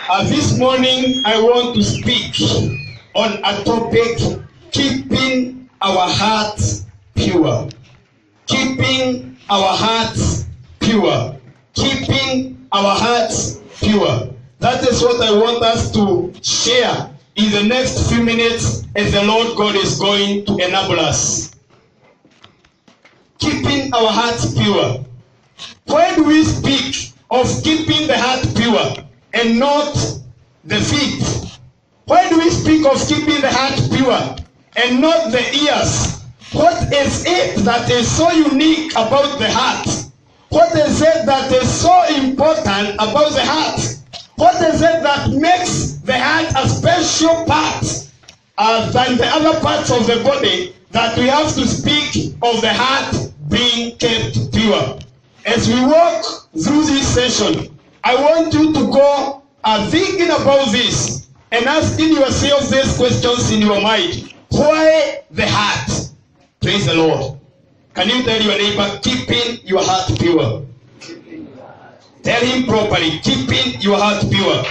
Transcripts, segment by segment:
This morning I want to speak on a topic: keeping our hearts pure. Keeping our hearts pure. Keeping our hearts pure. That is what I want us to share in the next few minutes as the Lord God is going to enable us. Keeping our hearts pure. When we speak of keeping the heart pure and not the feet, when we speak of keeping the heart pure and not the ears, what is it that is so unique about the heart? What is it that is so important about the heart? What is it that makes the heart a special part than the other parts of the body, that we have to speak of the heart being kept pure? As we walk through this session, I want you to go thinking about this and asking yourself these questions in your mind. Why the heart? Praise the Lord. Can you tell your neighbor, keeping your heart pure? Tell him properly, keeping your heart pure.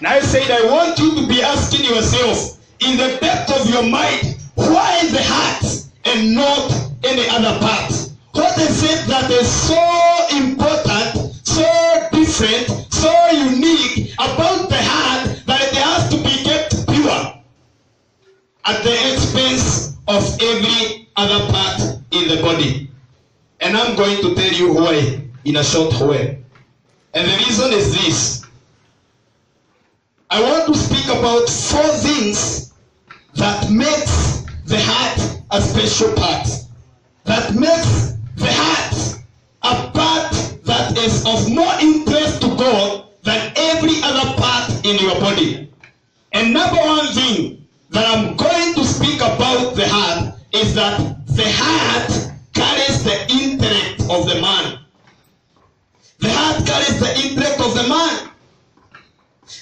Now I said, I want you to be asking yourself in the depth of your mind, why the heart and not any other part? What is it that is so important, so different, so unique about the heart that it has to be kept pure at the expense of every other part in the body? And I'm going to tell you why in a short way. And the reason is this. I want to speak about 4 things that makes the heart a special part, that makes the heart a part that is of more interest to God than every other part in your body. And number 1 thing that I'm going to speak about the heart is that the heart carries the intellect of the man. The heart carries the intellect of the man.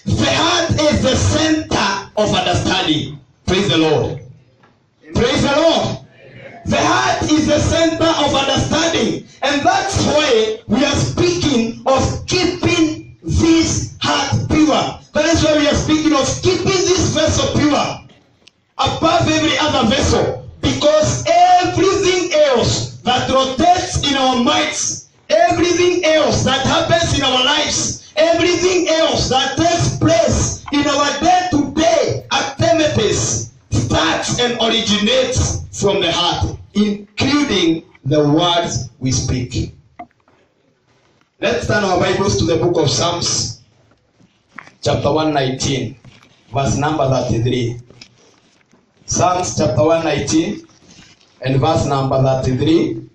The heart is the center of understanding. Praise the Lord. Praise the Lord. The heart is the center of understanding. And that's why we are speaking of keeping this heart pure. That is why we are speaking of keeping this vessel pure above every other vessel. Because everything else that rotates in our minds, everything else that happens in our lives, everything else that takes place in our day-to-day activities starts and originates from the heart, including the words we speak. Let's turn our Bibles to the book of Psalms, chapter 119, verse number 33. Psalms chapter 119 and verse number 33.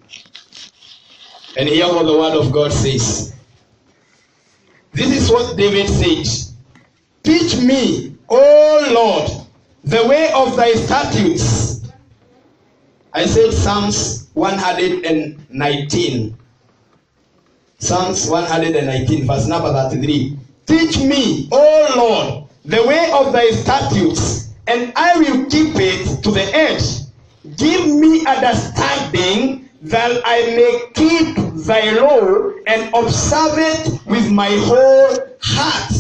And hear what the word of God says. This is what David said. Teach me, O Lord, the way of thy statutes. I said Psalms 119. Psalms 119, verse number 33. Teach me, O Lord, the way of thy statutes, and I will keep it to the end. Give me understanding, that I may keep thy law and observe it with my whole heart.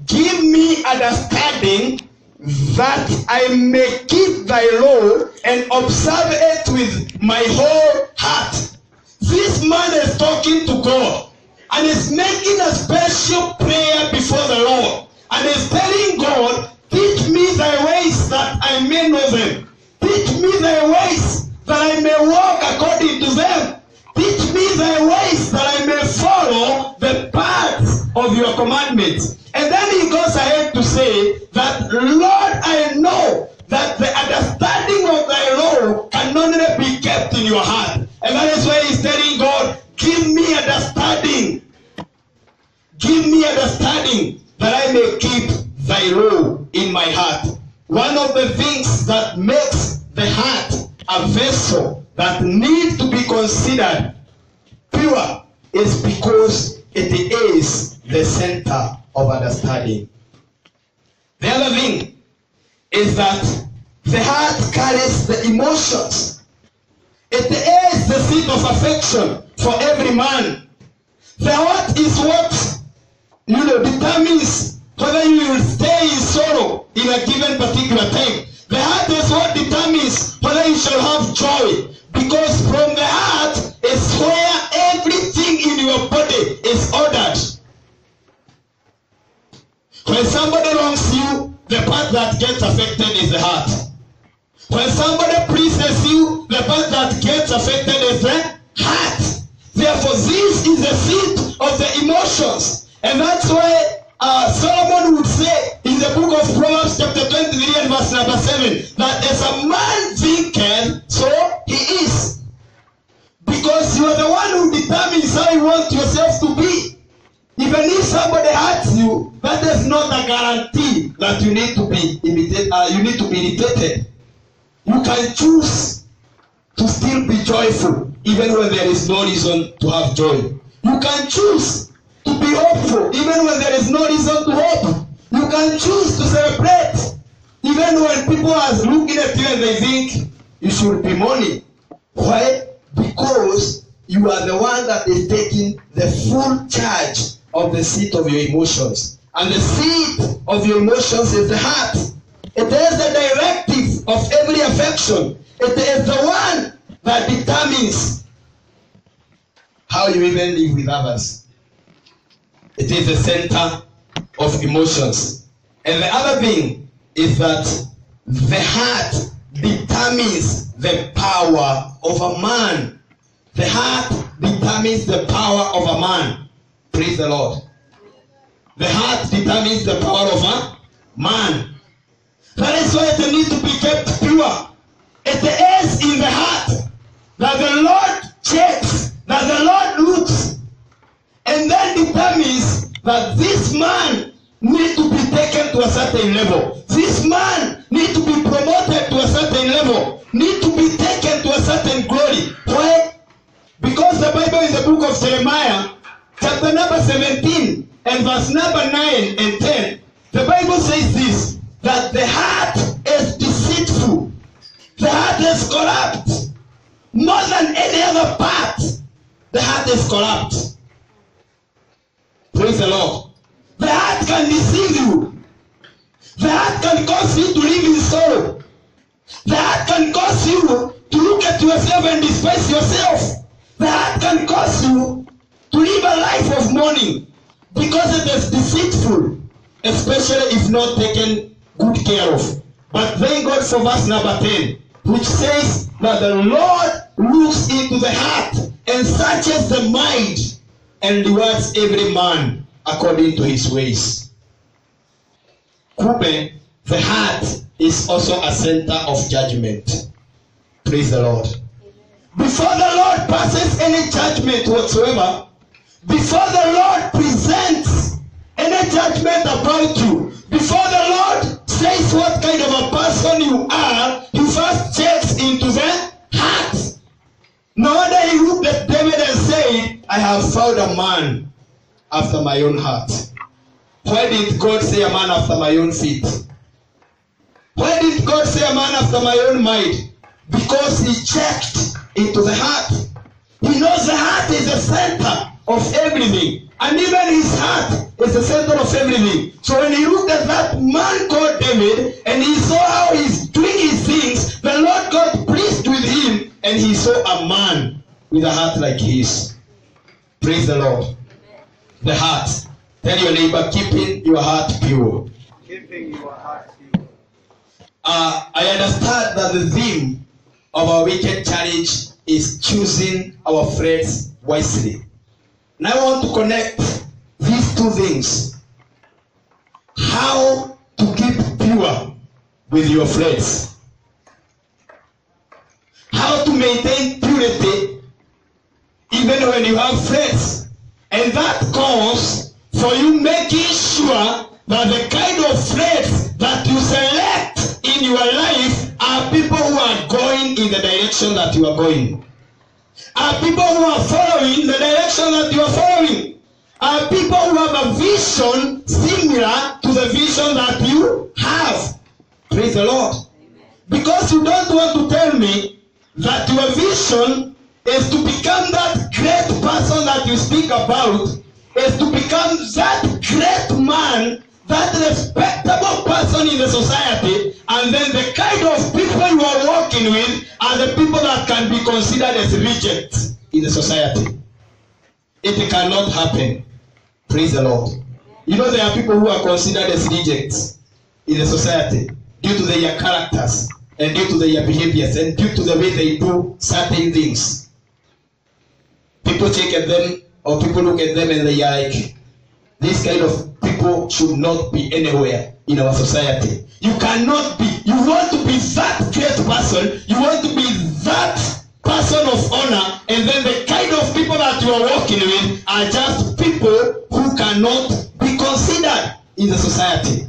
Give me understanding, that I may keep thy law and observe it with my whole heart. This man is talking to God and is making a special prayer before the Lord, and is telling God, teach me thy ways that I may know them. Teach me thy ways that I may walk according to them. Teach me thy ways that I may follow the paths of your commandments. And then he goes ahead to say that, Lord, I know that the understanding of thy law can only be kept in your heart. And that is why he's telling God, give me understanding. Give me understanding that I may keep thy law in my heart. One of the things that makes the heart a vessel that needs to be considered pure is because it is the center of understanding. The other thing is that the heart carries the emotions. It is the seat of affection for every man. The heart is what determines whether you will stay in sorrow in a given particular time. The heart is what determines whether you shall have joy. Because from the heart is where everything in your body is ordered. When somebody wrongs you, the part that gets affected is the heart. When somebody pleases you, the part that gets affected is the heart. Therefore, this is the seat of the emotions. And that's why Solomon would say in the book of Proverbs chapter 23 and verse number 7, that as a man thinketh, so he is. Because you are the one who determines how you want yourself to be. Even if somebody hurts you, that is not a guarantee that you need to be irritated. You can choose to still be joyful, even when there is no reason to have joy. You can choose to be hopeful, even when there is no reason to hope. You can choose to celebrate, even when people are looking at you and they think you should be mourning. Why? Because you are the one that is taking the full charge of the seat of your emotions. And the seat of your emotions is the heart. It is the directive of every affection. It is the one that determines how you even live with others. It is the center of emotions. And the other thing is that the heart determines the power of a man. The heart determines the power of a man. Praise the Lord. The heart determines the power of a man. That is why it needs to be kept pure. It is in the heart that the Lord checks, that the Lord looks, and then determines that this man needs to be taken to a certain level. This man needs to be promoted to a certain level, needs to be taken to a certain glory. Why? Because the Bible in the book of Jeremiah, chapter number 17 and verse number 9 and 10, the Bible says this, that the heart is deceitful, the heart is corrupt. More than any other part, the heart is corrupt. Praise the Lord. The heart can deceive you. The heart can cause you to live in sorrow. The heart can cause you to look at yourself and despise yourself. The heart can cause you to live a life of mourning because it is deceitful, especially if not taken good care of. But thank God for verse number 10, which says that the Lord looks into the heart and searches the mind and rewards every man according to his ways. Kumbe, the heart is also a center of judgment. Praise the Lord. Before the Lord passes any judgment whatsoever, before the Lord presents any judgment about you, before the Lord says what kind of a person you are, he first checks into the heart. No wonder he looked at David and said, I have found a man after my own heart. Why did God say a man after my own feet? Why did God say a man after my own mind? Because he checked into the heart. He knows the heart is the center of everything. And even his heart is the center of everything. So when he looked at that man called David and he saw how he's doing his things, the Lord got pleased with him and he saw a man with a heart like his. Praise the Lord. The heart. Tell your neighbor, keeping your heart pure. Keeping your heart pure. I understand that the theme of our weekend challenge is choosing our friends wisely. Now I want to connect these two things. How to keep pure with your friends. How to maintain purity even when you have friends. And that calls for you making sure that the kind of friends that you select in your life are people who are going in the direction that you are going. Are people who are following the direction that you are following. Are people who have a vision similar to the vision that you have. Praise the Lord. Because you don't want to tell me that your vision is to become that great person that you speak about, is to become that great man, that respectable person in the society, and then the kind of people you are working with are the people that can be considered as rejects in the society. It cannot happen. Praise the Lord. You know, there are people who are considered as rejects in the society due to their characters and due to their behaviors and due to the way they do certain things. People check at them, or people look at them and they are like, this kind of people should not be anywhere in our society. You cannot be. You want to be that great person, you want to be that person of honor, and then the kind of people that you are working with are just people who cannot be considered in the society.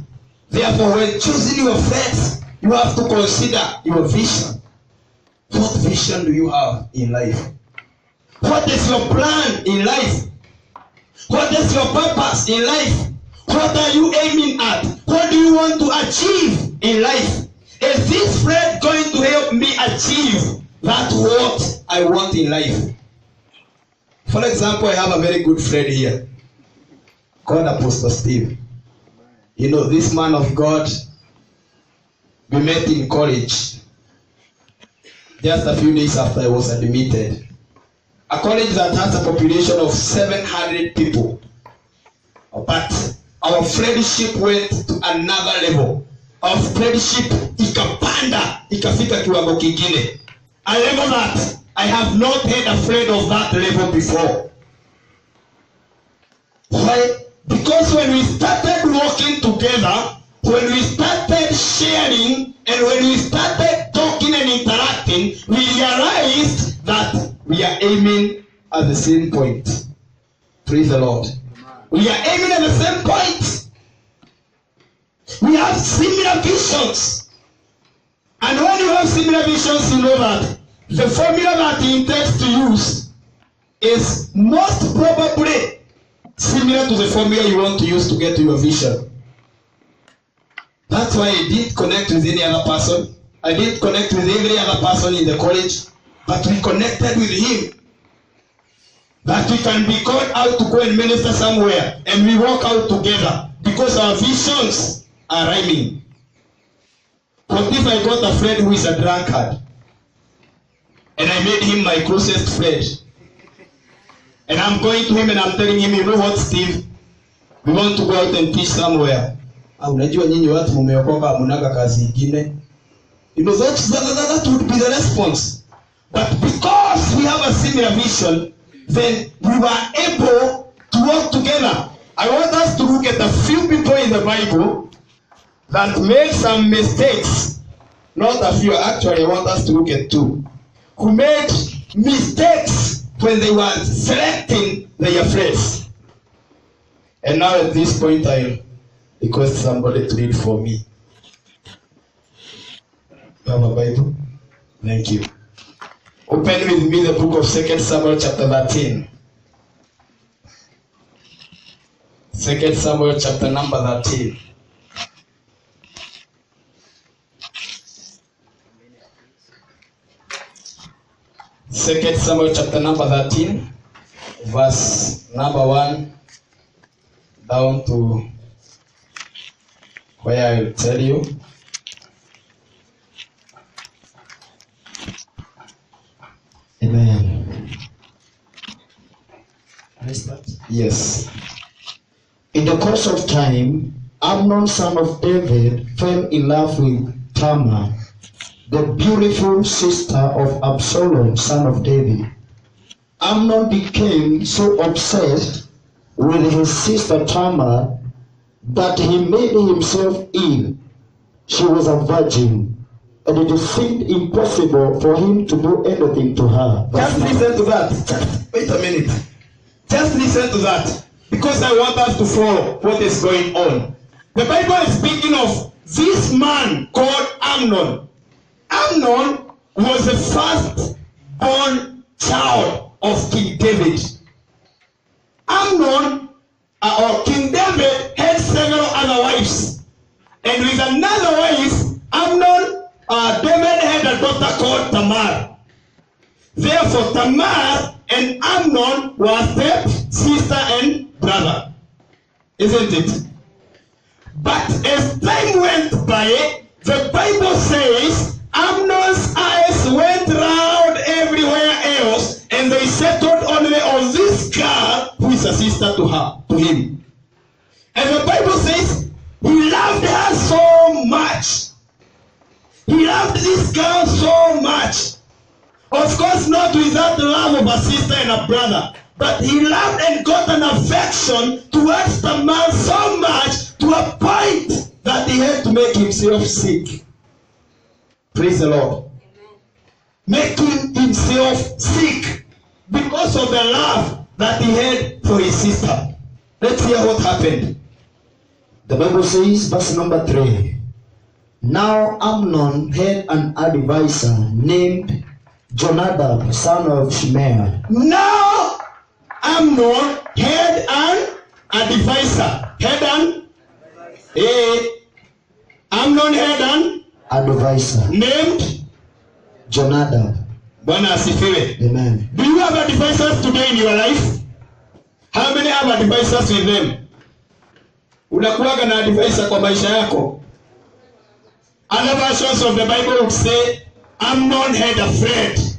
Therefore, when choosing your friends, you have to consider your vision. What vision do you have in life? What is your plan in life? What is your purpose in life? What are you aiming at? What do you want to achieve in life? Is this friend going to help me achieve that what I want in life? For example, I have a very good friend here called Apostle Steve. You know, this man of God, we met in college just a few days after I was admitted. A college that has a population of 700 people. But our friendship went to another level. Our friendship ikapanda, ikafika kiwango kingine. A level that I have not had a friend of that level before. Why? Because when we started working together, when we started sharing, and when we started talking and interacting, we realized that we are aiming at the same point. Praise the Lord. We are aiming at the same point. We have similar visions. And when you have similar visions, you know that the formula that he intends to use is most probably similar to the formula you want to use to get to your vision. That's why I didn't connect with any other person. I didn't connect with every other person in the college, but we connected with him. That we can be called out to go and minister somewhere, and we walk out together because our visions are rhyming. What if I got a friend who is a drunkard, and I made him my closest friend, and I'm going to him and I'm telling him, you know what, Steve, we want to go out and teach somewhere. Unajua nyinyi watu mumeokoka hamunaga kazi ingine. You know, that would be the response. But because we have a similar vision, then we were able to work together. I want us to look at a few people in the Bible that made some mistakes. Not a few, actually I want us to look at two. Who made mistakes when they were selecting their friends. And now at this point I'll request somebody to read for me. You have a Bible? Thank you. Open with me the book of 2 Samuel chapter 13. 2 Samuel chapter number 13. Second Samuel chapter number 13, verse number 1 down to where I will tell you. Amen. Can I start? Yes. In the course of time, Amnon, son of David, fell in love with Tamar, the beautiful sister of Absalom, son of David. Amnon became so obsessed with his sister Tamar that he made himself ill. She was a virgin, and it seemed impossible for him to do anything to her. Just listen to that. Just wait a minute. Just listen to that. Because I want us to follow what is going on. The Bible is speaking of this man called Amnon. Amnon was the first born child of King David. Amnon, or King David, had several other wives. And with another wife, Amnon, David had a daughter called Tamar. Therefore, Tamar and Amnon were step sister and brother. Isn't it? But as time went by, the Bible says Amnon's eyes went round everywhere else, and they settled only on this girl who is a sister to him. And the Bible says he loved her so much. He loved this girl so much. Of course, not without the love of a sister and a brother, but he loved and got an affection towards the man so much to a point that he had to make himself sick. Praise the Lord. Making himself sick because of the love that he had for his sister. Let's hear what happened. The Bible says, verse number 3. Now Amnon had an advisor named Jonadab, son of Shimeah. Now Amnon had an advisor. Amnon had an advisor named Jonadab. Bwana asifiwe. Amen. Do you have advisors today in your life? How many have advisors with them? Unakuwaga na advisor kwa maisha yako? Other versions of the Bible would say Amnon had a friend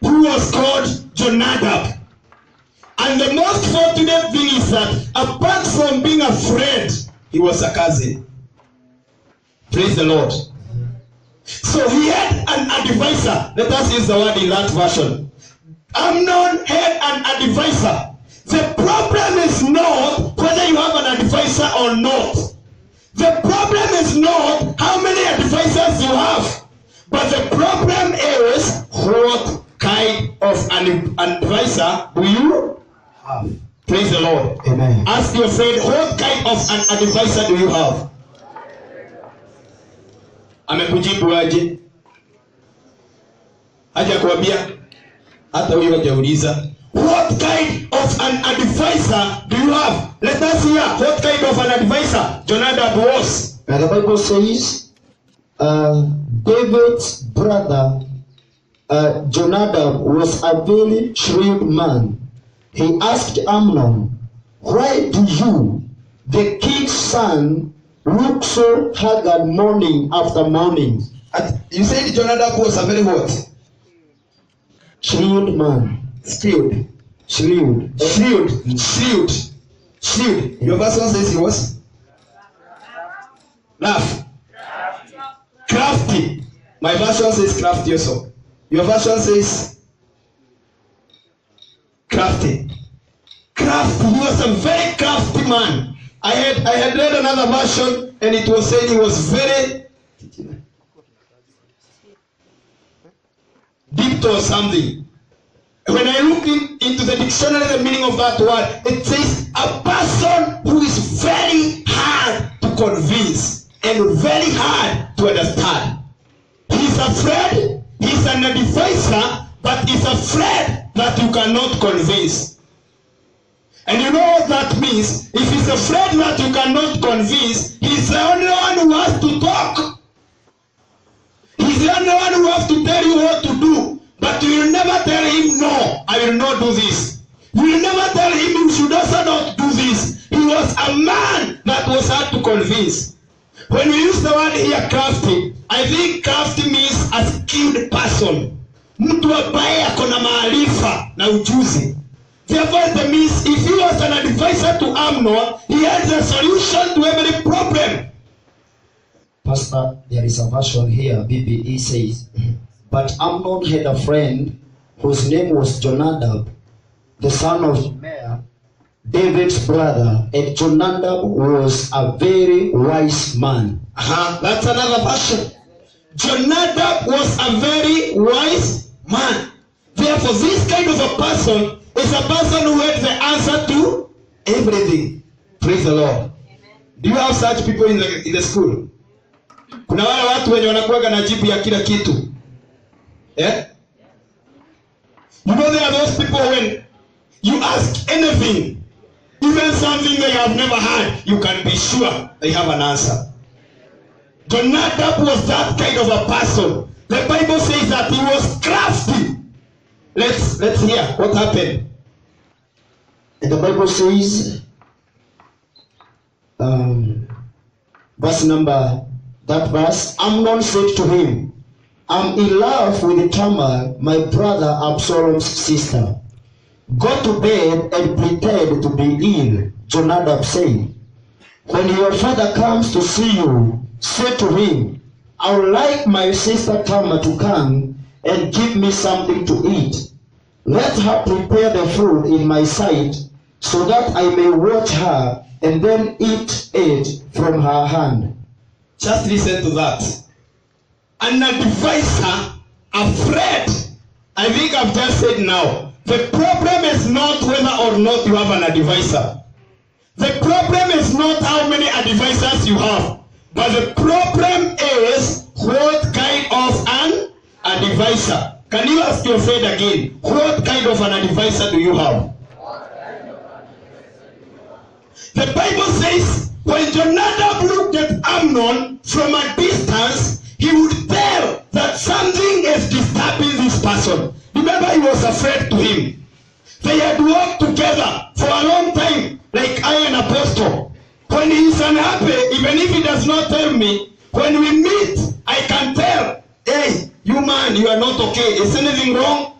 who was called Jonadab. And the most fortunate thing is that apart from being a friend, he was a cousin. Praise the Lord. So he had an advisor. Let us use the word in that version. Amnon had an advisor. The problem is not whether you have an advisor or not. The problem is not how many advisors you have. But the problem is what kind of an advisor do you have? Praise the Lord. Amen. Ask your friend, what kind of an advisor do you have? Amekujibu aje? Haja kuambia hata huyo hajauliza. What kind of an advisor do you have? Let us hear what kind of an advisor Jonadab was. And the Bible says, David's brother Jonadab was a very shrewd man. He asked Amnon, why do you, the king's son, look so haggard morning after morning? You said Jonadab was a very what? Shrewd man. Shrewd. Your version says he was? Laugh. Crafty. My version says crafty also. Your version says crafty. Crafty. He was a very crafty man. I had read another version and it was saying he was very deep or something. When I look into the dictionary, the meaning of that word, it says a person who is very hard to convince and very hard to understand. He's afraid, he's an advisor, but he's afraid that you cannot convince. And you know what that means? If he's afraid that you cannot convince, he's the only one who has to talk. He's the only one who has to tell you what to do. But you will never tell him, no, I will not do this. You will never tell him, you should also not do this. He was a man that was hard to convince. When we use the word here, crafty, I think crafty means a skilled person. Mtu ambaye ako na maarifa na ujuzi. Therefore, it means if he was an advisor to Amnon, he had the solution to every problem. Pastor, there is a version here, BBE says, but Amnon had a friend whose name was Jonadab, the son of Shimeah, David's brother, and Jonadab was a very wise man. That's another version. Jonadab was a very wise man. Therefore, this kind of a person is a person who had the answer to everything. Praise the Lord. Do you have such people in the school? Kuna wale watu wenye wanakuwaga na jibu ya kila kitu. Yeah? You know there are those people when you ask anything, even something they have never heard, you can be sure they have an answer. Jonadab was that kind of a person. The Bible says that he was crafty. Let's hear what happened. And the Bible says, verse number, that verse, Amnon said to him, I'm in love with Tamar, my brother Absalom's sister. Go to bed and pretend to be ill. Jonadab said, when your father comes to see you, say to him, I would like my sister Tamar to come and give me something to eat. Let her prepare the food in my sight, so that I may watch her and then eat it from her hand. Just listen to that. An advisor, afraid. I think I've just said now, the problem is not whether or not you have an advisor. The problem is not how many advisors you have, but the problem is what kind of an advisor. Can you ask your friend again, what kind of an advisor do you have? The Bible says, when Jonadab looked at Amnon from a distance, he would tell that something is disturbing this person. Remember, he was afraid to him. They had worked together for a long time, like I and Apostle. When he is unhappy, even if he does not tell me, when we meet, I can tell, hey, you man, you are not okay. Is anything wrong?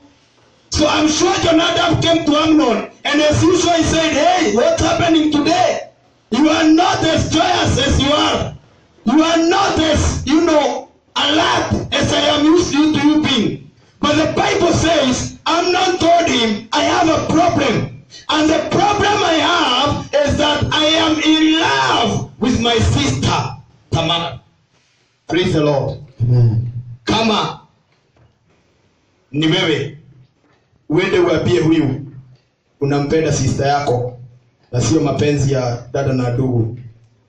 So I'm sure Jonadab came to Amnon, and as usual he said, hey, what's happening today? You are not as joyous as you are. You are not as, alert as I am used to you being. But the Bible says, Amnon told him, I have a problem. And the problem I have is that I am in love with my sister, Tamar. Praise the Lord. Amen. Kama ni wewe uende uambie huyu unampenda sister yako na sio mapenzi ya dada na ndugu,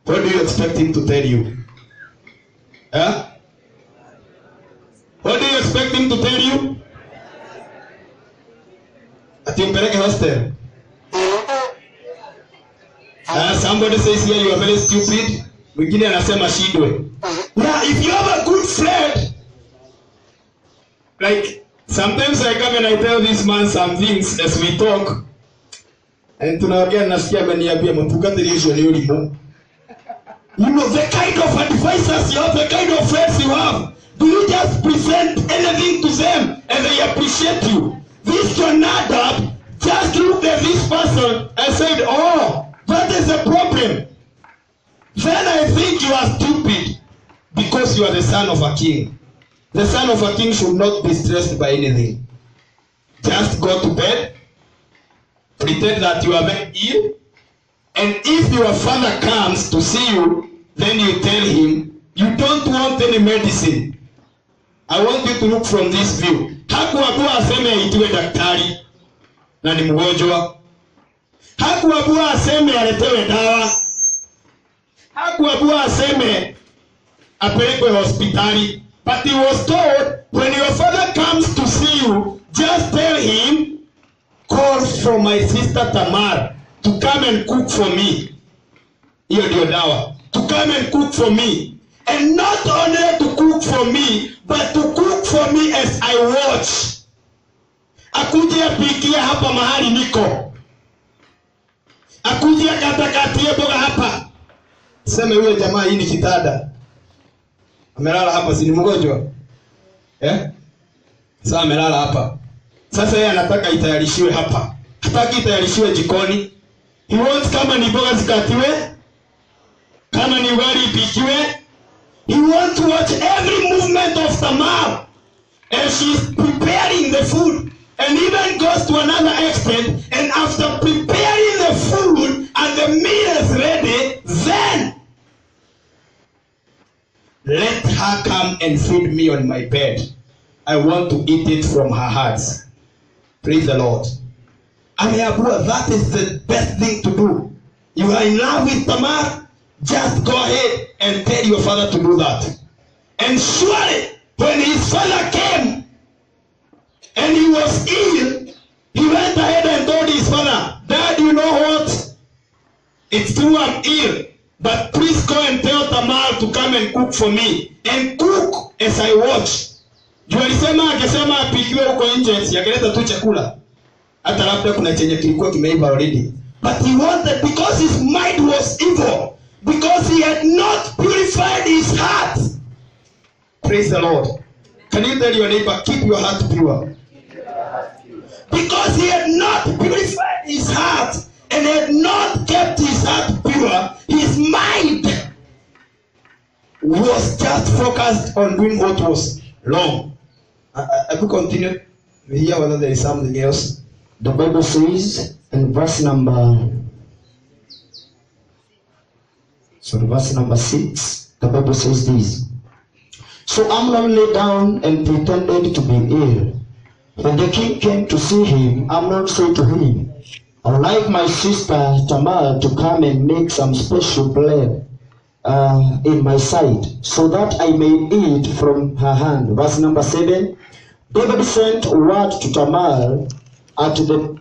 what do you expect him to tell you? What do you expect him to tell you? Ati umpeleke hostel? Somebody says here you are very stupid. Mwingine anasema shidwe. Yeah, if you have a good friend, like sometimes I come and I tell this man some things as we talk, and tunaongea nasikia ameniambia mpukate hizo ni ulimo. You know the kind of advisors you have, the kind of friends you have. Do you just present anything to them and they appreciate you? This Jonadab just looked at this person and said, oh, that is the problem. Then I think you are stupid because you are the son of a king. The son of a king should not be stressed by anything. Just go to bed, pretend that you are very ill, and if your father comes to see you, then you tell him, you don't want any medicine. I want you to look from this view. Hakuambiwa aseme aitwe daktari na ni mgonjwa. Hakuambiwa aseme aletewe dawa. Hakuambiwa aseme apelekwe hospitali. But he was told, when your father comes to see you, just tell him, call for my sister Tamar to come and cook for me. Hiyo ndio dawa. To come and cook for me. And not only to cook for me, but to cook for me as I watch. Akuje apikie hapa mahali niko. Akuje akatakatie boga hapa. Sema yule jamaa hii ni kitanda. Amelala hapa, si ni mgonjwa? Sasa amelala hapa. Sasa yeye anataka itayarishiwe hapa. Hataki itayarishiwe jikoni. He wants kama ni boga zikatiwe, kama ni ugali ipikiwe. He wants to watch every movement of Tamar as she's preparing the food, and even goes to another extent, and after preparing the food and the meal is ready, then let her come and feed me on my bed. I want to eat it from her hands. Praise the Lord. Ameambiwa that is the best thing to do. You are in love with Tamar, just go ahead and tell your father to do that. And surely, when his father came and he was ill, he went ahead and told his father, Dad, you know what? It's true I'm ill, but please go and tell Tamar to come and cook for me. And cook as I watch. Juu alisema akisema apikiwe huko nje, yakeleta tu chakula. Hata labda kuna chenye kilikuwa kimeiva already. But he wanted, because his mind was evil, because he had not purified his heart. Praise the Lord. Can you tell your neighbor, keep your heart pure? Because he had not purified his heart and had not kept his heart pure, his mind was just focused on doing what was wrong. I will continue to hear whether there is something else. The Bible says in verse number 6, the Bible says this. So Amnon lay down and pretended to be ill. When the king came to see him, Amnon said to him, I would like my sister Tamar to come and make some special bread in my sight, so that I may eat from her hand. Verse number 7, David sent word to Tamar at the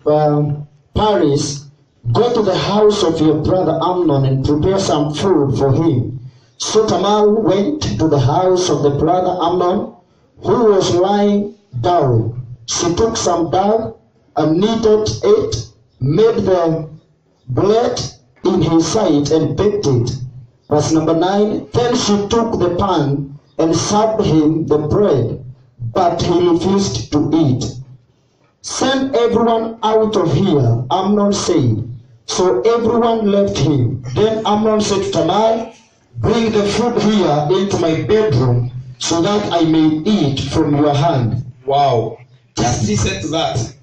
Paris, go to the house of your brother Amnon and prepare some food for him. So Tamar went to the house of the brother Amnon, who was lying down. She took some dough and kneaded it, made the bread in his sight and baked it. Verse number 9, then she took the pan and served him the bread, but he refused to eat. Send everyone out of here, Amnon said. So everyone left him. Then Amnon said to Tamar, bring the food here into my bedroom, so that I may eat from your hand. Wow. Just listen to that.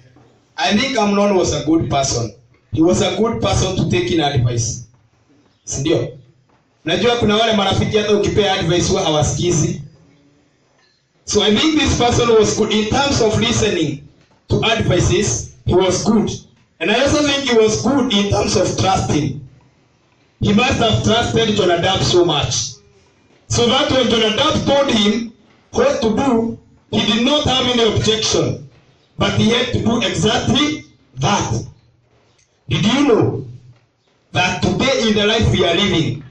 I think Amnon was a good person. He was a good person to take in advice. Sindio? Najua kuna wale marafiki hata ukipea advice huwa hawasikizi. So I think this person was good in terms of listening to advices. He was good. And I also think he was good in terms of trusting. He must have trusted Jonadab so much. So that when Jonadab told him what to do, he did not have any objection. But he had to do exactly that. Did you know that today in the life we are living,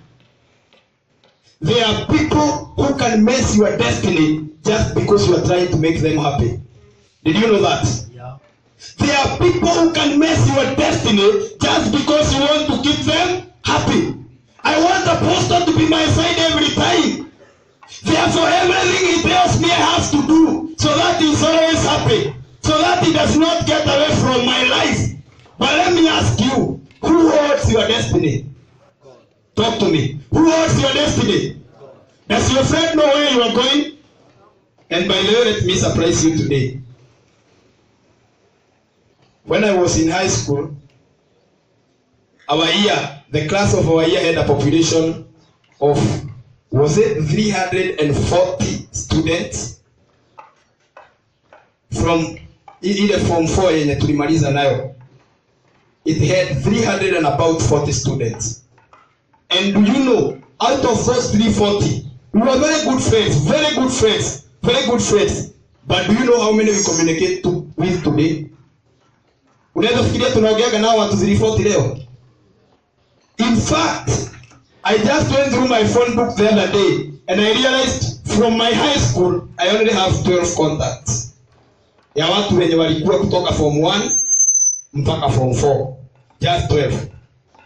there are people who can mess your destiny just because you are trying to make them happy? Did you know that? Yeah. There are people who can mess your destiny just because you want to keep them happy. I want the pastor to be my side every time. Therefore, everything he tells me I have to do so that he's always happy, so that he does not get away from my life. But let me ask you, who holds your destiny? Talk to me. Who holds your destiny? Does your friend know where you are going? And by the way, let me surprise you today. When I was in high school, the class of our year had a population of, was it 340 students? From ile form 4 yenye tulimaliza nayo, it had 340 students. And do you know, out of those 340, we were very good friends. But do you know how many we communicate with today? Unaweza fikiria tunaongeaga nao watu 340 leo? In fact, I just went through my phone book the other day and I realized from my high school, I only have 12 contacts. Ya watu wenye walikuwa kutoka form 1 mpaka form 4. Just 12.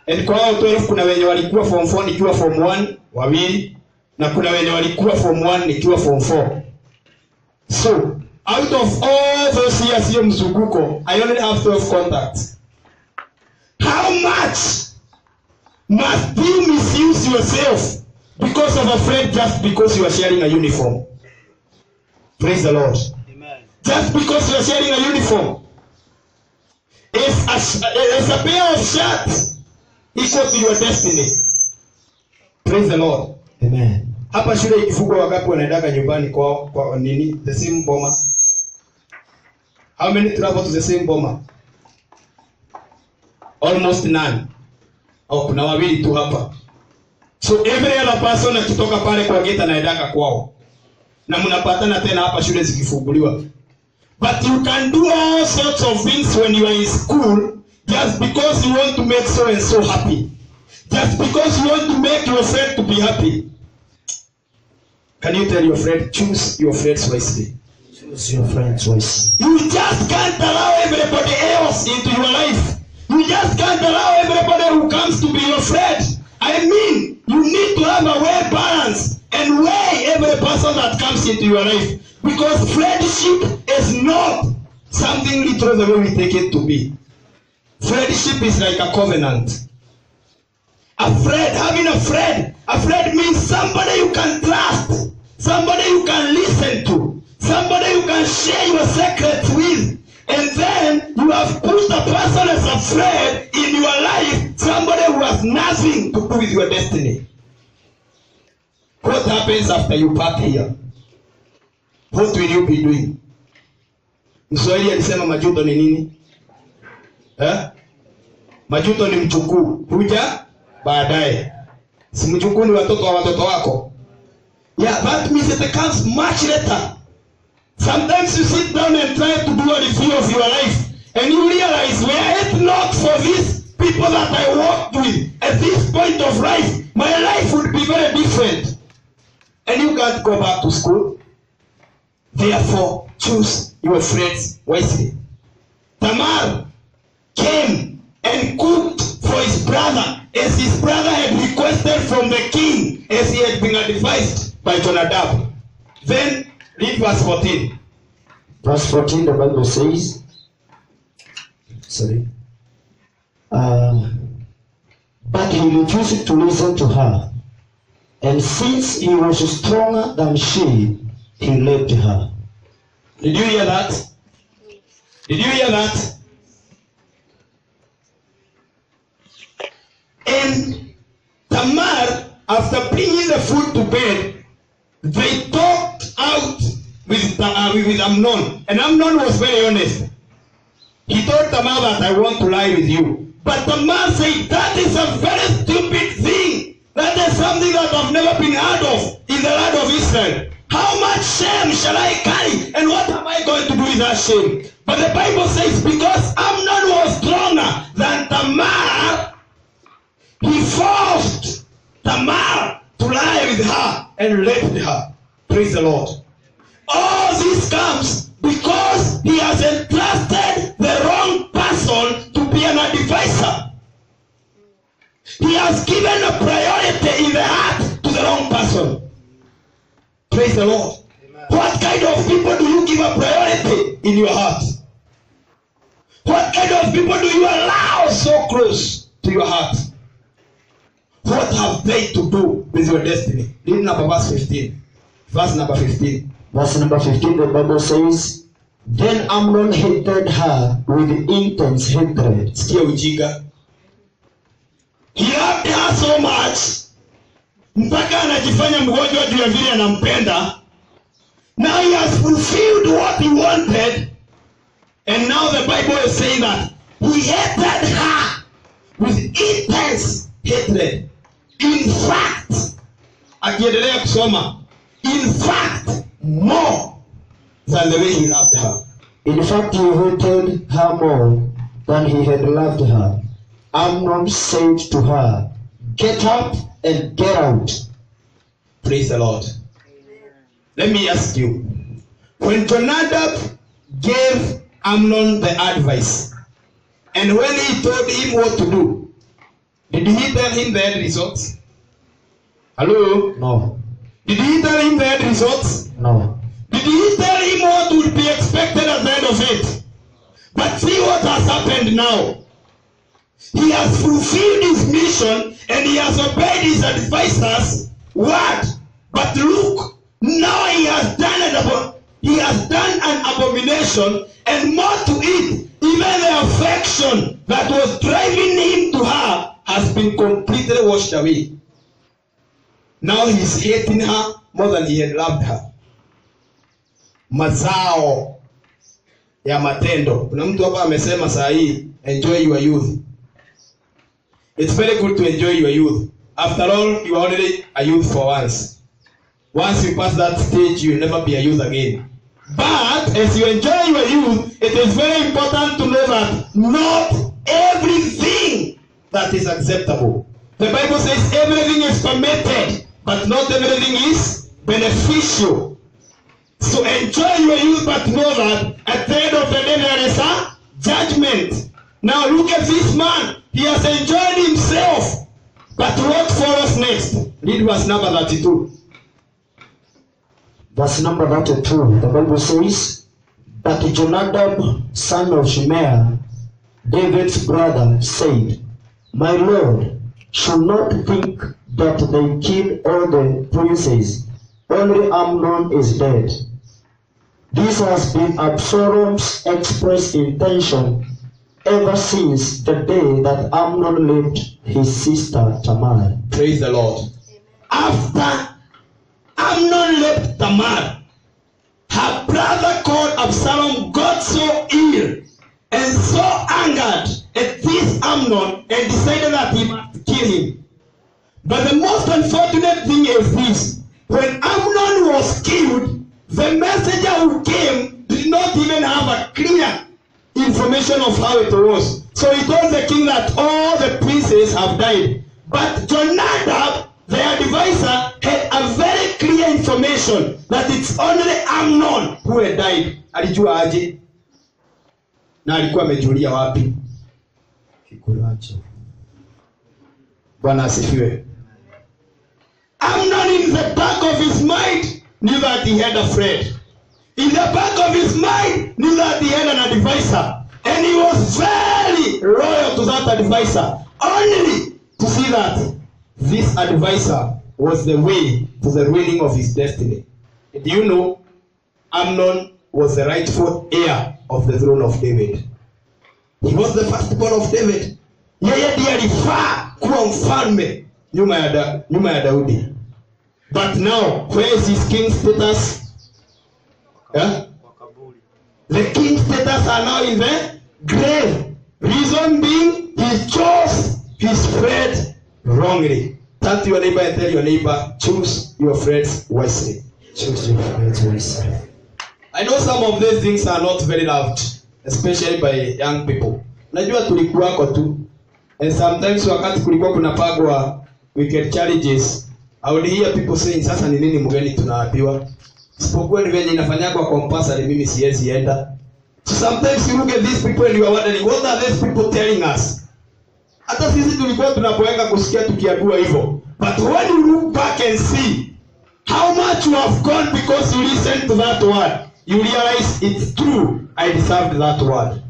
And kwa hao 12 kuna wenye walikuwa form 4 nikiwa form 1, wawili, na kuna wenye walikuwa form 1 nikiwa form 4. So, out of all those years hiyo mzunguko, I only have 12 contacts. How much must you misuse yourself because of a friend just because you are sharing a uniform? Praise the Lord. Amen. Just because you are sharing a uniform. Is a pair of shirts equal to your destiny? Praise the Lord. Amen. Hapa shule ikifungwa wangapi wanaendaga nyumbani kwa nini? The same boma. How many travel to the same boma? Almost none. Au kuna wawili tu hapa. So every other person akitoka pale kwa gate anaendaga kwao. Na mnapatana tena hapa shule zikifunguliwa. But you can do all sorts of things when you are in school just because you want to make so and so happy. Just because you want to make your friend to be happy. Can you tell your friend, choose your friends wisely? Choose your friends wisely. You just can't allow everybody else into your life. You just can't allow everybody who comes to be your friend. I mean, You need to have a well balance and weigh every person that comes into your life. Because friendship is not something literal the way we take it to be. Friendship is like a covenant. Having a friend means somebody you can trust, somebody you can listen to, somebody you can share your secrets with. And then you have put a person as a friend in your life, somebody who has nothing to do with your destiny. What happens after you part here? What will you be doing? Mswahili alisema majuto ni nini? Majuto ni mjukuu, huja baadaye. Si mjukuu ni watoto wa watoto wako. Yeah, that means it comes much later. Sometimes you sit down and try to do a review of your life, and you realize, were it not for these people that I walked with at this point of life, my life would be very different. And you can't go back to school. Therefore, choose your friends wisely. Tamar came and cooked for his brother, as his brother had requested from the king, as he had been advised by Jonadab. Then read verse 14. Verse 14, the Bible says, but he refused to listen to her, and since he was stronger than she, he left her. Did you hear that? Did you hear that? And Tamar, after bringing the food to bed, they talked out with Amnon. And Amnon was very honest. He told Tamar that I want to lie with you. But Tamar said, that is a very stupid thing. That is something that I've never been heard of in the land of Israel. How much shame shall I carry? And what am I going to do with that shame? But the Bible says, because Amnon was stronger than Tamar, he forced Tamar to lie with her and left her. Praise the Lord. All this comes because he has entrusted the wrong person to be an advisor. He has given a priority in the heart to the wrong person. Praise the Lord. Amen. What kind of people do you give a priority in your heart? What kind of people do you allow so close to your heart? What have they to do with your destiny? Read number verse 15. Verse number 15. Verse number 15, the Bible says, then Amnon hated her with intense hatred. Sikia ujinga. He loved her so much, mpaka anajifanya mgonjwa juu ya vile anampenda. Now he has fulfilled what he wanted, and now the Bible is saying that he hated her with intense hatred. In fact, akiendelea kusoma, in fact, more than the way he loved her. In fact, he hated her more than he had loved her. Amnon said to her, get up and get out. Praise the Lord. Let me ask you, when Jonadab gave Amnon the advice, and when he told him what to do, did he tell him the end results? Hello? No. Did he tell him the end results? No. Did he tell him what would be expected at the end of it? But see what has happened now. He has fulfilled his mission and he has obeyed his advisors' word. But look, now he has done an abomination, and more to it, even the affection that was driving him to her has been completely washed away. Now he's hating her more than he had loved her. Mazao ya matendo. Kuna mtu hapa amesema saa hii, enjoy your youth. It's very good to enjoy your youth. After all, you are already a youth for once. Once you pass that stage, you will never be a youth again. But as you enjoy your youth, it is very important to know that not everything that is acceptable. The Bible says everything is permitted, but not everything is beneficial. So enjoy your youth, but know that at the end of the day there is a judgment. Now look at this man. He has enjoyed himself But what follows next? Read verse number 32. Verse number 32, the Bible says, But Jonadab, son of Shimeah, David's brother, said, My Lord, should not think that they killed all the princes. Only Amnon is dead. This has been Absalom's express intention ever since the day that Amnon left his sister Tamar. Praise the Lord. After Amnon left Tamar, her brother called Absalom got so ill and so angered at this Amnon and decided that he must kill him. But the most unfortunate thing is this: when Amnon was killed, the messenger who came did not even have a clear information of how it was. So he told the king that all the princes have died. But Jonadab, the advisor, had a very clear information that it's only Amnon who had died. Alijua aje? Na alikuwa amejulia wapi? Kikulacho. Bwana asifiwe. Amnon, in the back of his mind, knew that he had a friend. In the back of his mind, knew that he had an advisor. And he was very loyal to that advisor, only to see that this advisor was the way to the ruining of his destiny. And do you know, Amnon was the rightful heir of the throne of David. He was the firstborn of David. Yeye ndiye alifaa kuwa mfalme nyuma ya Daudi. But now, where is his king status? Yeah? The king status are now in the grave. Reason being, he chose his friend wrongly. Turn to your neighbor and tell your neighbor, choose your friends wisely. Choose your friends wisely. I know some of these things are not very loved, especially by young people. Najua tulikuwako tu. And sometimes wakati kulikuwa kunapagwa wicked challenges, I would hear people saying, sasa ni nini mgeni tunaambiwa? Sipokuwa ni venye inafanywa compulsory, mimi siwezi enda. So sometimes you look at these people and you are wondering, what are these people telling us? Hata sisi tulikuwa tunapoenga kusikia tukiambiwa hivyo. But when you look back and see how much you have gone because you listened to that word, you realize it's true. I deserved that word.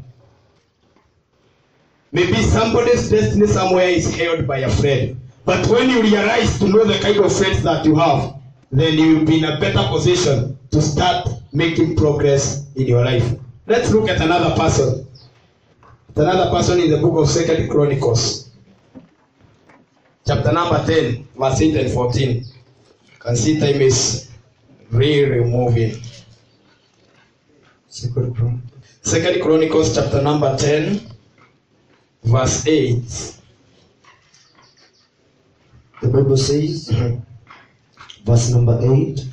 Maybe somebody's destiny somewhere is held by a friend. But when you realize to know the kind of friends that you have, then you will be in a better position to start making progress in your life. Let's look at another person. Another person in the book of 2 Chronicles. Chapter number 10, verse 8 and 14. You can see time is really moving. 2 Chronicles chapter number 10, verse 8. The Bible says, verse number 8,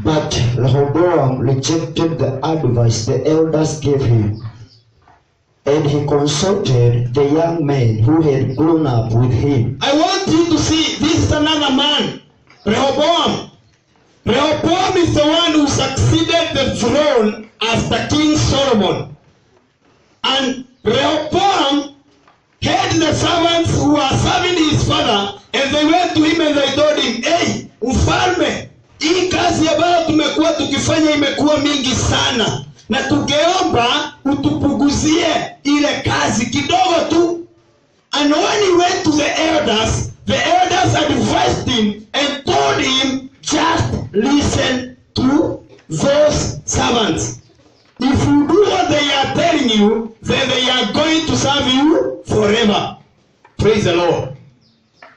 But Rehoboam rejected the advice the elders gave him, and he consulted the young men who had grown up with him. I want you to see, this is another man, Rehoboam. Rehoboam is the one who succeeded the throne after King Solomon. And Rehoboam had the servants who were serving his father, and they went to him and they told him, hey, mfalme, hii kazi ambayo tumekuwa tukifanya imekuwa mingi sana, na tungeomba utupunguzie ile kazi kidogo tu. And when he went to the elders advised him and told him, just listen to those servants. If you do what they are telling you, then they are going to serve you forever. Praise the Lord.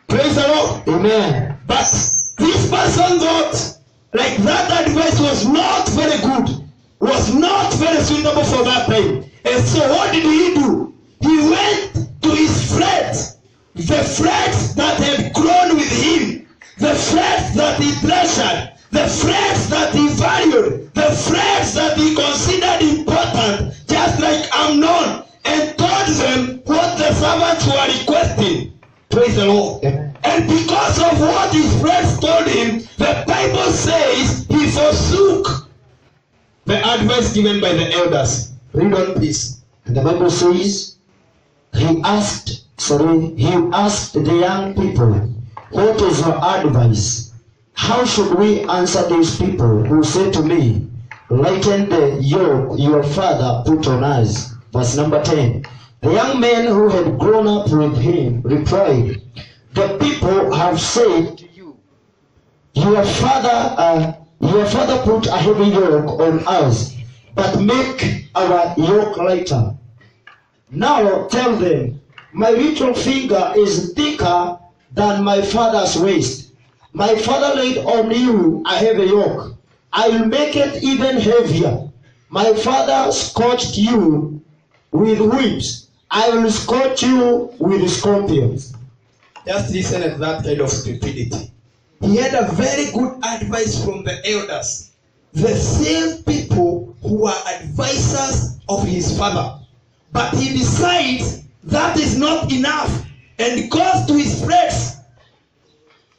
Praise the Lord. Amen. But this person thought like that advice was not very good, was not very suitable for that time. And so what did he do? He went to his friends, the friends that had grown with him, the friends that he treasured, the friends that he valued, the friends that he considered important, just like Amnon, and told them what the servants were requesting. Praise the Lord. And because of what his friends told him, the Bible says he forsook the advice given by the elders. Read on, please. And the Bible says, he asked the young people, what is your advice? How should we answer these people who say to me, lighten the yoke your father put on us? Verse number 10. The young men who had grown up with him replied, the people have said to you, your father put a heavy yoke on us, but make our yoke lighter. Now tell them, my little finger is thicker than my father's waist. My father laid on you a heavy yoke. I will make it even heavier. My father scorched you with whips. I will scorch you with scorpions. Just listen at that kind of stupidity. He had a very good advice from the elders. The same people who are advisors of his father. But he decides that is not enough and goes to his friends.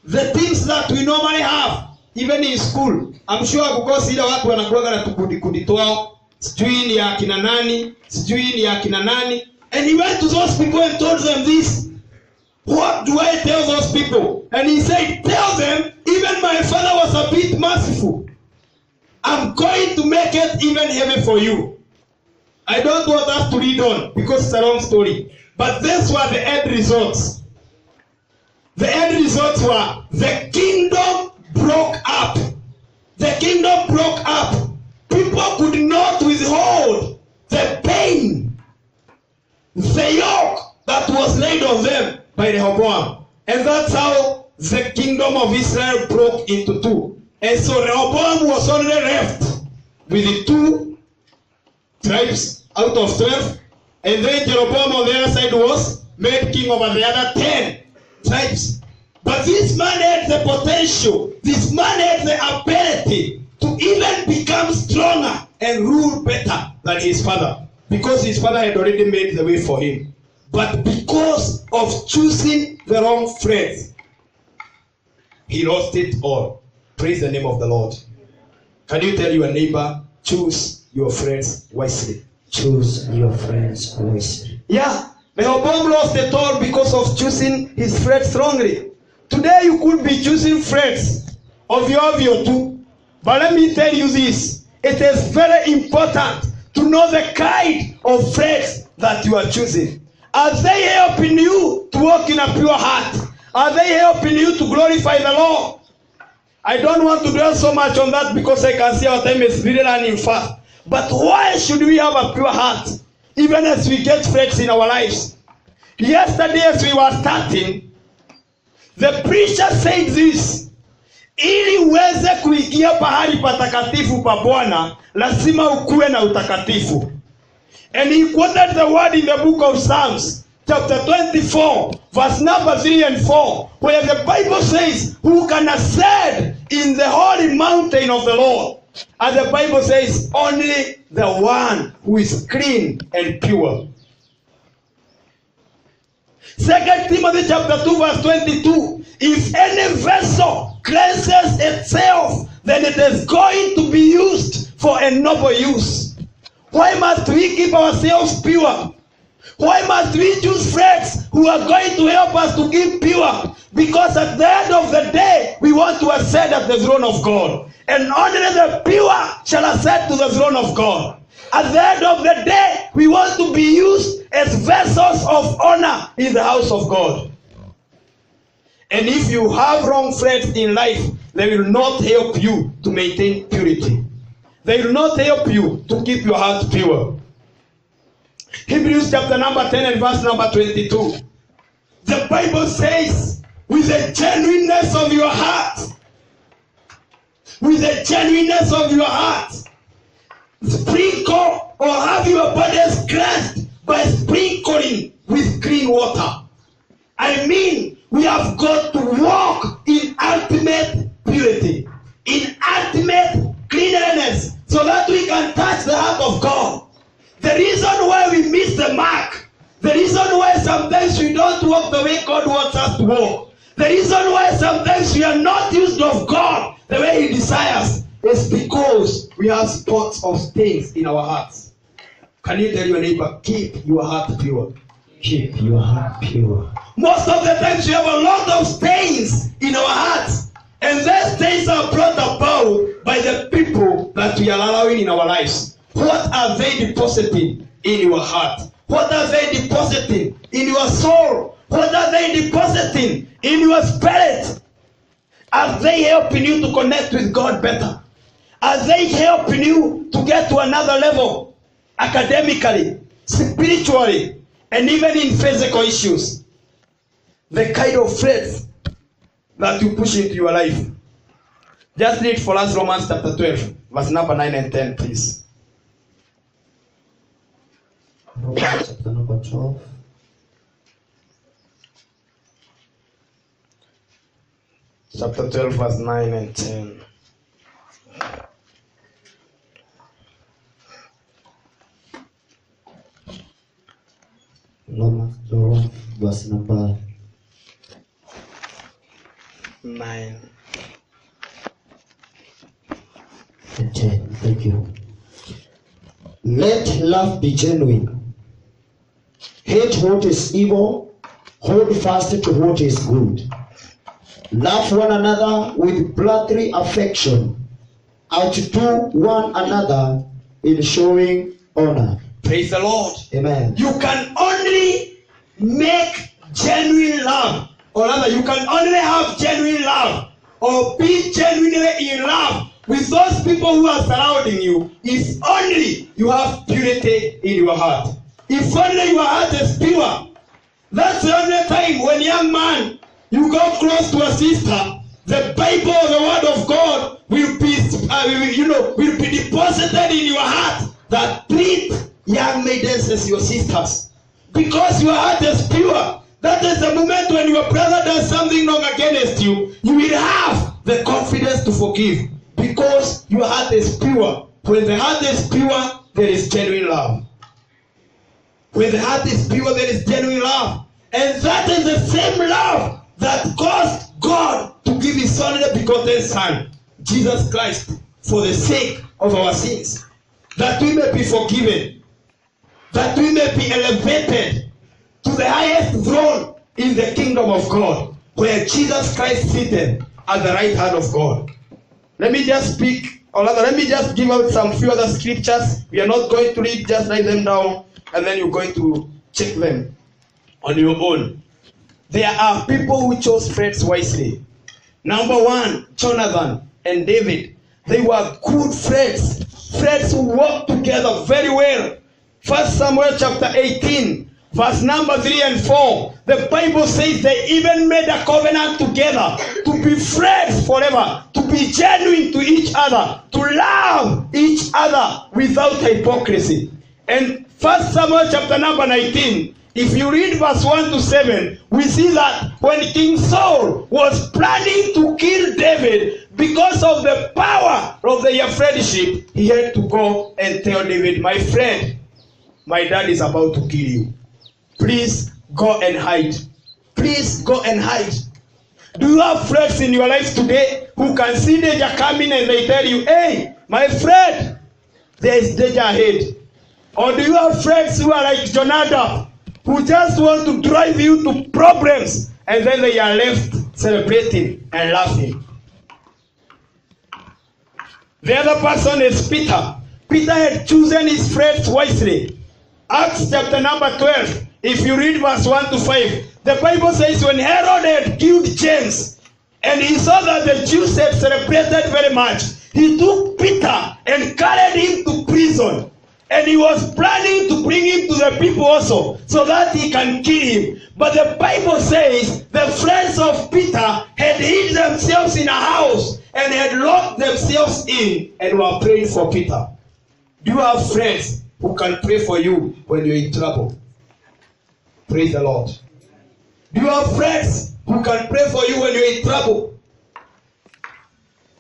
The things that we normally have, even in school. I'm sure because ile watu wanakuwa na tukudi twao, sijui ni ya kina nani, sijui ni ya kina nani. And he went to those people and told them this. What do I tell those people? And he said, tell them, even my father was a bit merciful. I'm going to make it even heavy for you. I don't want us to read on because it's a long story. But these were the end results. The end results were the kingdom broke up. The kingdom broke up. People could not withhold the pain, the yoke that was laid on them by Rehoboam. And that's how the kingdom of Israel broke into two. And so Rehoboam was only left with the 2 tribes out of 12. And then Jeroboam on the other side was made king over the other 10 tribes. But this man had the potential. This man had the ability to even become stronger and rule better than his father. Because his father had already made the way for him. But because of choosing the wrong friends, he lost it all. Praise the name of the Lord. Can you tell your neighbor, choose your friends wisely? Choose your friends wisely. Yeah, Rehoboam lost it all because of choosing his friends wrongly. Today you could be choosing friends of your too. But let me tell you this. It is very important to know the kind of friends that you are choosing. Are they helping you to walk in a pure heart? Are they helping you to glorify the Lord? I don't want to dwell so much on that because I can see our time is really running fast. But why should we have a pure heart? Even as we get friends in our lives. Yesterday as we were starting, the preacher said this. Ili uweze kuingia pahali patakatifu pa Bwana, lazima ukuwe na utakatifu. And he quoted the word in the book of Psalms, chapter 24, verse number 3 and 4, where the Bible says, who can ascend in the holy mountain of the Lord? And the Bible says, only the one who is clean and pure. 2 Timothy chapter 2 verse 22, if any vessel cleanses itself, then it is going to be used for a noble use. Why must we keep ourselves pure? Why must we choose friends who are going to help us to keep pure? Because at the end of the day, we want to ascend at the throne of God. And only the pure shall ascend to the throne of God. At the end of the day, we want to be used as vessels of honor in the house of God. And if you have wrong friends in life, they will not help you to maintain purity. They will not help you to keep your heart pure. Hebrews chapter number 10 and verse number 22. The Bible says, with the genuineness of your heart, with the genuineness of your heart, sprinkle or have your bodies cleansed by sprinkling with clean water. I mean, we have got to walk in ultimate purity, in ultimate cleanliness, so that we can touch the heart of God. The reason why we miss the mark, the reason why sometimes we don't walk the way God wants us to walk, the reason why sometimes we are not used of God the way He desires, is because we have spots of stains in our hearts. Can you tell your neighbor, keep your heart pure? Keep your heart pure. Most of the times we have a lot of stains in our hearts. And those stains are brought about by the people that we are allowing in our lives. What are they depositing in your heart? What are they depositing in your soul? What are they depositing in your spirit? Are they helping you to connect with God better? Are they helping you to get to another level? Academically, spiritually, and even in physical issues. The kind of faith that you push into your life. Just read for us Romans chapter 12, verse number 9 and 10, please. Romans chapter number 12. Chapter 12, verse 9 and 10. Romans 12, verse number 9 and 10. Thank you. Let love be genuine. Hate what is evil. Hold fast to what is good. Love one another with brotherly affection. Outdo one another in showing honor. Praise the Lord. Amen. You can only make genuine love, or rather, you can only have genuine love, or be genuinely in love with those people who are surrounding you, if only you have purity in your heart. If only your heart is pure. That's the only time when, young man, you go close to a sister, the Bible, the Word of God, will be deposited in your heart, that treat young maidens as your sisters, because your heart is pure. That is the moment when your brother does something wrong against you, you will have the confidence to forgive, because your heart is pure. When the heart is pure, there is genuine love. When the heart is pure, there is genuine love. And that is the same love that caused God to give his only begotten Son, Jesus Christ, for the sake of our sins, that we may be forgiven, that we may be elevated to the highest throne in the kingdom of God, where Jesus Christ seated at the right hand of God. Let me just speak, or rather, let me just give out some few other scriptures. We are not going to read, just write them down, and then you're going to check them on your own. There are people who chose friends wisely. Number one, Jonathan and David. They were good friends, friends who worked together very well. 1 Samuel chapter 18, verse number 3 and 4. The Bible says they even made a covenant together to be friends forever, to be genuine to each other, to love each other without hypocrisy. And 1 Samuel chapter number 19, if you read verse 1 to 7, we see that when King Saul was planning to kill David, because of the power of their friendship, he had to go and tell David, my friend, my dad is about to kill you. Please go and hide. Please go and hide. Do you have friends in your life today who can see danger coming and they tell you, hey, my friend, there is danger ahead? Or do you have friends who are like Jonadab, who just want to drive you to problems, and then they are left celebrating and laughing? The other person is Peter. Peter had chosen his friends wisely. Acts chapter number 12, if you read verse 1 to 5, the Bible says when Herod had killed James, and he saw that the Jews had celebrated very much, he took Peter and carried him to prison. And he was planning to bring him to the people also, so that he can kill him. But the Bible says the friends of Peter had hid themselves in a house and had locked themselves in and were praying for Peter. Do you have friends who can pray for you when you're in trouble? Praise the Lord. Do you have friends who can pray for you when you're in trouble?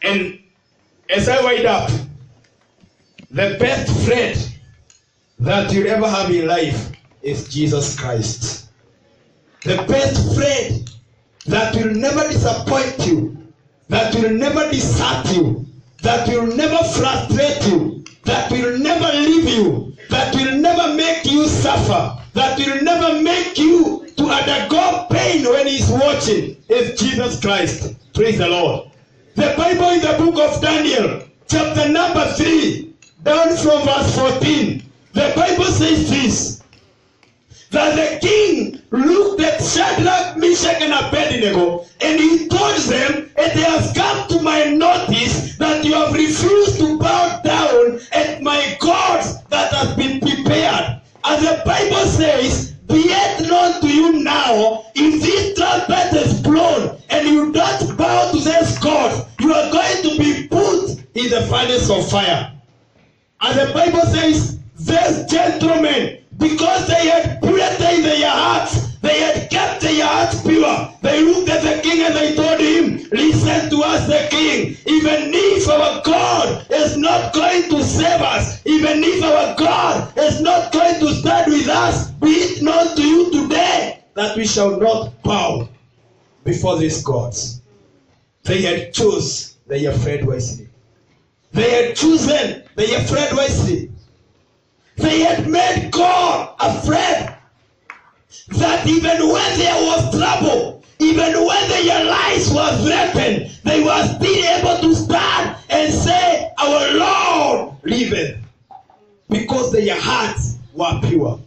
And as I wind up, the best friend that you'll ever have in life is Jesus Christ. The best friend that will never disappoint you, that will never desert you, that will never frustrate you, that will never leave you, that will never make you suffer, that will never make you to undergo pain when he's watching is Jesus Christ. Praise the Lord. The Bible in the book of Daniel, chapter number 3, down from verse 14, the Bible says this, that the king looked at Shadrach, Meshach, and Abednego, and he told them, it has come to my notice that you have refused to bow down at my gods that has been prepared. And the Bible says, be it known to you now, if this trumpet is blown and you don't bow to this God, you are going to be put in the furnace of fire. And the Bible says, these gentlemen, because they had purity in their hearts, they had kept their hearts pure, they looked at the king and they told him, listen to us, the king, even if our God is not going to save us, even if our God is not going to stand with us, be it known to you today that we shall not bow before these gods. They had chosen their friend wisely. They had chosen their friend wisely. They had made God afraid that even when there was trouble, even when their lives were threatened, they were still able to stand and say, our Lord liveth, because their hearts were pure.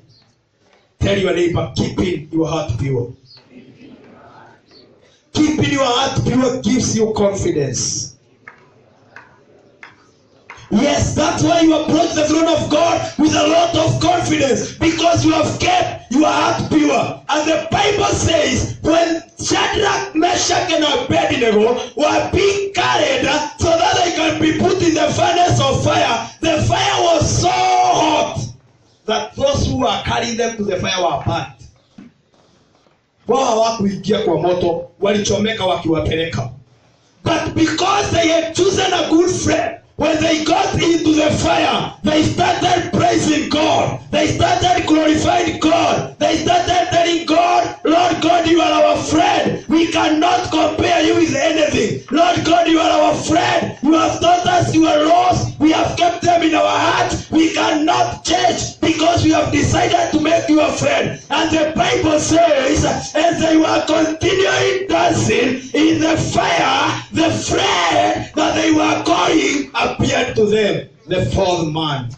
Tell your neighbor, keeping your heart pure. Keeping your heart pure gives you confidence. Yes, that's why you approach the throne of God with a lot of confidence, because you have kept your heart pure. And the Bible says, when Shadrach, Meshach, and Abednego were being carried so that they can be put in the furnace of fire, the fire was so hot that those who were carrying them to the fire were burnt. Wao hawakuingia kwa moto, walichomeka wakiwapeleka. But because they had chosen a good friend, when they got into the fire, they started praising God. They started glorifying God. They started telling God, Lord God, you are our friend. We cannot compare you with anything. Lord God, you are our friend. You have taught us you are lost. We have kept them in our hearts. We cannot change because we have decided to make you a friend. And the Bible says, as they were continuing dancing in the fire, the friend that they were calling appeared to them, the fourth man.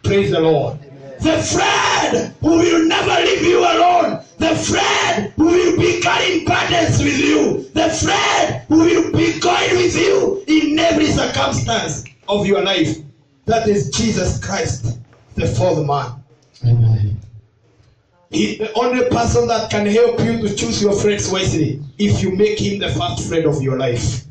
Praise the Lord. The friend who will never leave you alone. The friend who will be carrying burdens with you. The friend who will be going with you in every circumstance of your life. That is Jesus Christ, the fourth man. Amen. He's the only person that can help you to choose your friends wisely if you make him the first friend of your life.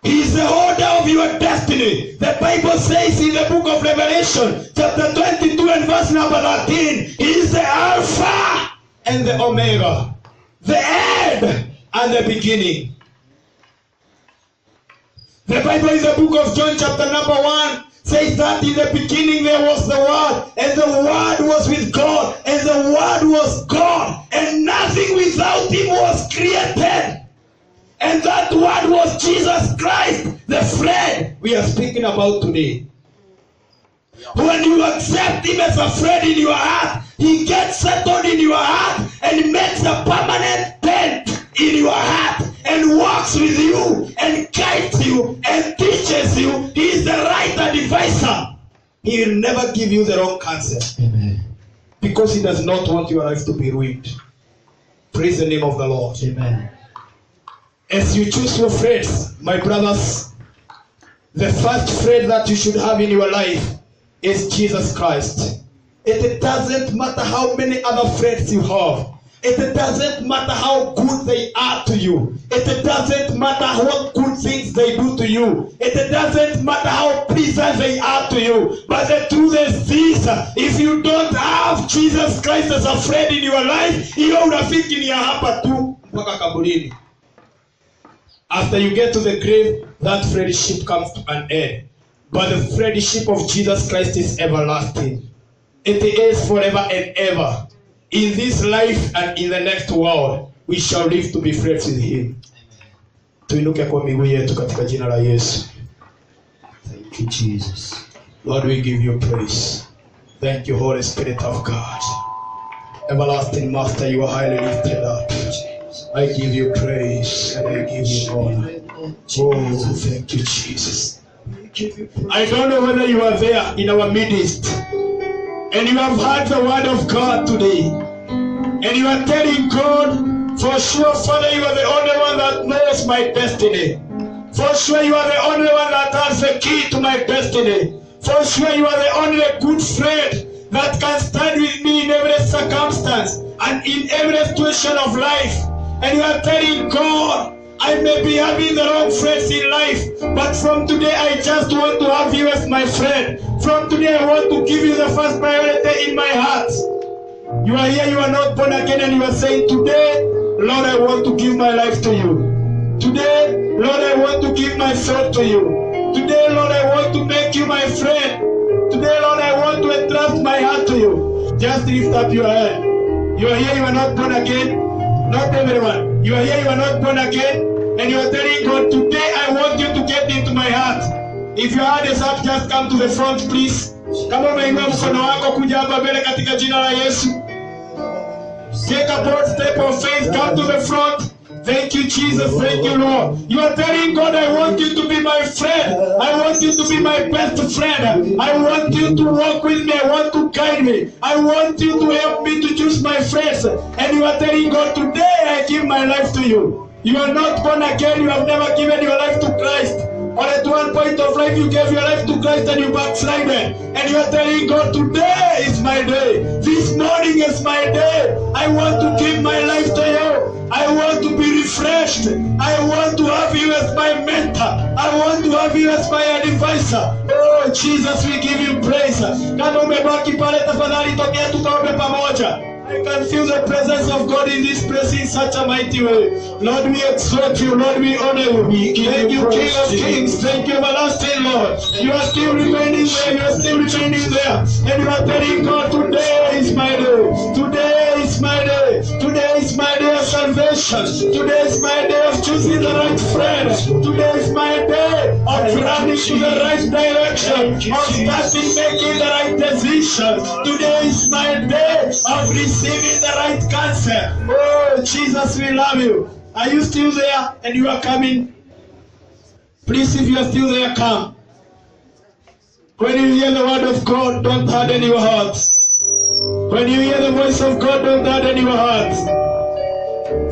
He is the order of your destiny. The Bible says in the book of Revelation, chapter 22 and verse number 13, he is the Alpha and the Omega, the end and the beginning. The Bible in the book of John, chapter number 1, says that in the beginning there was the Word, and the Word was with God, and the Word was God, and nothing without him was created. And that word was Jesus Christ, the friend we are speaking about today. When you accept him as a friend in your heart, he gets settled in your heart and makes a permanent tent in your heart and walks with you and guides you and teaches you. He is the right advisor. He will never give you the wrong counsel. Amen. Because he does not want your life to be ruined. Praise the name of the Lord. Amen. As you choose your friends, my brothers, the first friend that you should have in your life is Jesus Christ. It doesn't matter how many other friends you have. It doesn't matter how good they are to you. It doesn't matter what good things they do to you. It doesn't matter how pleasant they are to you. But the truth is this, if you don't have Jesus Christ as a friend in your life, hiyo urafiki ni ya hapa tu mpaka kaburini. After you get to the grave, that friendship comes to an end. But the friendship of Jesus Christ is everlasting. It is forever and ever. In this life and in the next world, we shall live to be friends with him. Tuinuke kwa miguu yetu katika jina la Yesu. Thank you, Jesus. Lord, we give you praise. Thank you, Holy Spirit of God. Everlasting Master, you are highly lifted up. I give you praise and I give you honor. Oh, thank you, Jesus. I don't know whether you are there in our midst and you have heard the word of God today and you are telling God, for sure, Father, you are the only one that knows my destiny. For sure, you are the only one that has the key to my destiny. For sure, you are the only good friend that can stand with me in every circumstance and in every situation of life. And you are telling God, I may be having the wrong friends in life, but from today I just want to have you as my friend. From today I want to give you the first priority in my heart. You are here, you are not born again, and you are saying, today, Lord, I want to give my life to you. Today, Lord, I want to give myself to you. Today, Lord, I want to make you my friend. Today, Lord, I want to entrust my heart to you. Just lift up your hand. You are here, you are not born again. Not everyone. You are here, you are not born again. And you are telling God, today I want you to get into my heart. If your heart is up, just come to the front, please. Kama umeinua mkono wako kuja hapa mbele katika jina la Yesu. Take a bold step of faith, come to the front. Thank you, Jesus. Thank you, Lord. You are telling God, I want you to be my friend. I want you to be my best friend. I want you to walk with me. I want to guide me. I want you to help me to choose my friends. And you are telling God, today I give my life to you. You are not born again. You have never given your life to Christ. Or at one point of life, you gave your life to Christ and you backslided. And you are telling God, today is my day. This morning is my day. I want to give my life to you. I want to be refreshed. I want to have you as my mentor. I want to have you as my advisor. Oh, Jesus, we give you praise. Kama umebaki pale, tafadhali tokea tukaombe pamoja. I can feel the presence of God in this place in such a mighty way. Lord, we exalt you. Lord, we honor you. Thank you, King of Kings. Thank you, everlasting Lord. You are still remaining there. You are still remaining there. And you are telling God, today is my day. Today is my day. Today is my day of salvation. Today is my day of choosing the right friend. Today is my day of running to the right direction. Of starting making the right decisions. Today is my day of receiving the right cancer. Oh, Jesus, we love you. Are you still there and you are coming? Please, if you are still there, come. When you hear the word of God, don't harden your heart. When you hear the voice of God, don't harden your heart.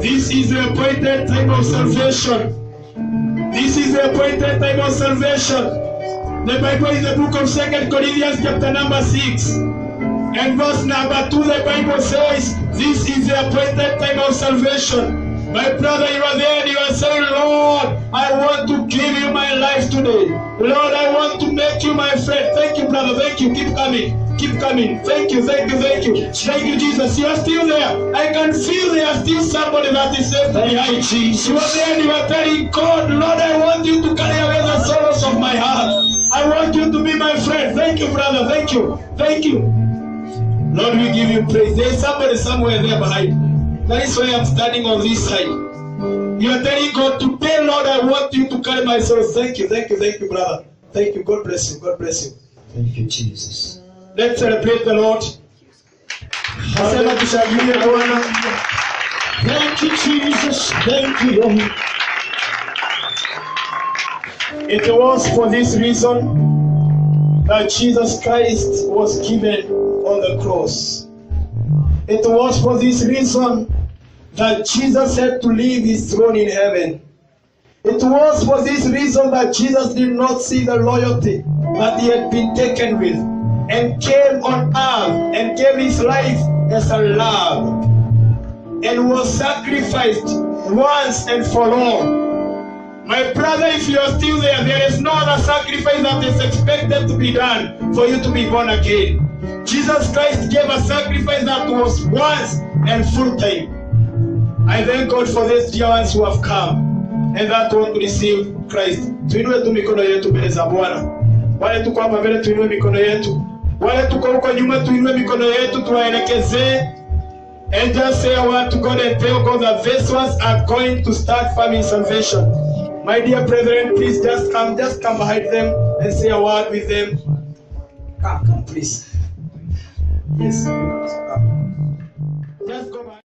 This is the appointed time of salvation. This is the appointed time of salvation. The Bible in the book of 2 Corinthians chapter number 6. And verse number 2, the Bible says, this is the appointed time of salvation. My brother, you are there and you are saying, Lord, I want to give you my life today. Lord, I want to make you my friend. Thank you, brother. Thank you. Keep coming. Keep coming. Thank you. Thank you. Thank you. Thank you, Jesus. You are still there. I can feel there are still somebody that is left behind. You are there and you are telling God, Lord, I want you to carry away the sorrows of my heart. I want you to be my friend. Thank you, brother. Thank you. Thank you. Lord, we give you praise. There is somebody somewhere there behind. That is why I'm standing on this side. You are telling God, today, Lord, I want you to carry my soul. Thank you, brother. Thank you. God bless you. God bless you. Thank you, Jesus. Let's celebrate the Lord. Thank you, Jesus. Thank you, Lord. It was for this reason that Jesus Christ was given on the cross. It was for this reason that Jesus had to leave his throne in heaven. It was for this reason that Jesus did not see the loyalty that he had been taken with and came on earth and gave his life as a lamb and was sacrificed once and for all. My brother, if you are still there, there is no other sacrifice that is expected to be done for you to be born again. Jesus Christ gave a sacrifice that was once and full time. I thank God for these dear ones who have come and that want to receive Christ. Tuinue tu mikono yetu mbele za Bwana. Wale tuko hapa mbele tuinue mikono yetu. Wale tuko huko nyuma tuinue mikono yetu tuwaelekezee. And just say a word to God and tell God that these ones are going to start farming salvation. My dear brethren, please just come behind them and say a word with them. Come, please. Yes. Come.